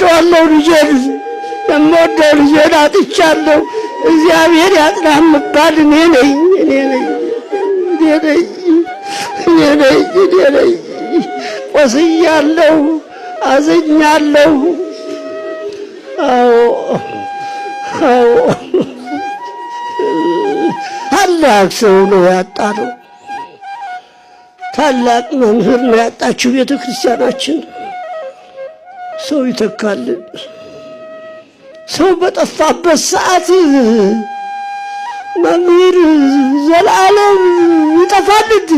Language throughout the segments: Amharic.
እወደዋለሁ ልጄን የምወደው ልጄን አጥቻለሁ። እግዚአብሔር ያጽናህ የምባል እኔ ነኝ። ቆስያለሁ፣ አዝኛለሁ። አዎ ታላቅ ሰው ነው ያጣነው። ታላቅ መምህር ነው ያጣችው ቤተ ክርስቲያናችን። ሰው ይተካልን። ሰው በጠፋበት ሰዓት መምህር ዘላለም ይጠፋል እንዴ?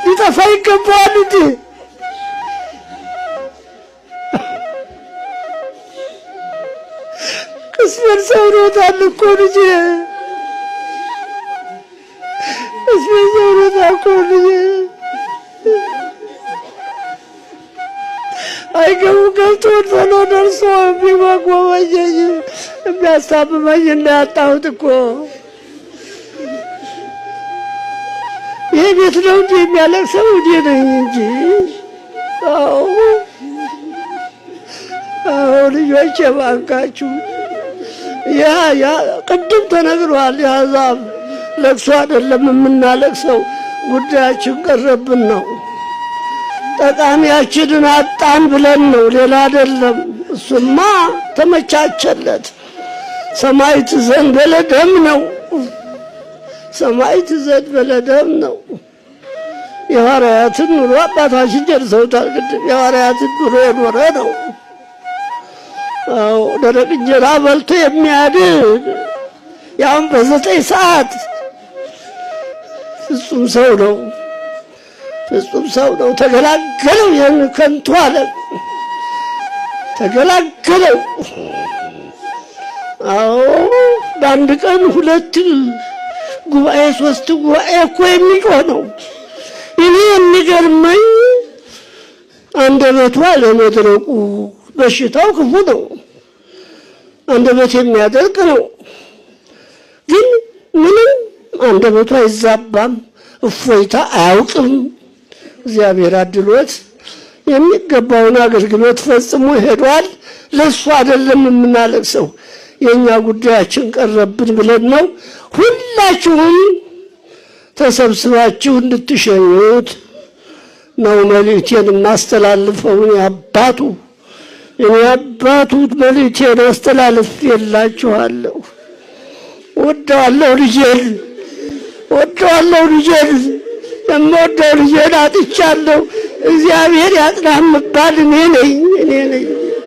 ሊጠፋ ይገባዋል እንዴ? ቅስሜን ሰብሮታል እኮ ልጄ፣ ቅስሜን ሰብሮታል እኮ ልጄ። አይገቡ ገብቶ ቶሎ ደርሶ የሚጓጓዘኝ የሚያስታምመኝ እንዳያጣሁት እኮ። ይህ ቤት ነው እንጂ የሚያለቅሰው እኔ ነኝ እንጂ። አዎ ልጆቼ እባካችሁ፣ ያ ቅድም ተነግሯል። የአሕዛብ ለቅሶ አይደለም የምናለቅሰው፣ ጉዳያችን ቀረብን ነው። ጠቃሚያችንን አጣን ብለን ነው፣ ሌላ አይደለም። እሱማ ተመቻቸለት። ሰማዕት ዘእንበለ ደም ነው፣ ሰማዕት ዘእንበለ ደም ነው። የሐዋርያትን ኑሮ አባታችን ጨርሰውታል። ቅድም የሐዋርያትን ኑሮ የኖረ ነው። አዎ ደረቅ እንጀራ በልቶ የሚያድን ያም በ9 ሰዓት ፍጹም ሰው ነው። ፍጹም ሰው ነው። ተገላገለው። ያን ከንቱ ዓለም ተገላገለው። አዎ በአንድ ቀን 2 ጉባኤ 3 ጉባኤ እኮ የሚሆነው። እኔ የሚገርመኝ አንደበቷ ለመድረቁ በሽታው ክፉ ነው። አንደበት የሚያደርቅ ነው። ግን ምንም አንደበቷ አይዛባም፣ እፎይታ አያውቅም። እግዚአብሔር አድሎት የሚገባውን አገልግሎት ፈጽሞ ሄዷል። ለሱ አይደለም የምናለቅሰው፣ የኛ ጉዳያችን ቀረብን ብለን ነው። ሁላችሁም ተሰብስባችሁ እንድትሸኙት ነው መልእክቴን የማስተላልፈው። እኔ አባቱ መልእክቴን አስተላልፌላችኋለሁ። ወደዋለሁ ልጄን የምወደው ልጄን አጥቻለሁ። እግዚአብሔር ያጽናህ የምባል እኔ ነኝ።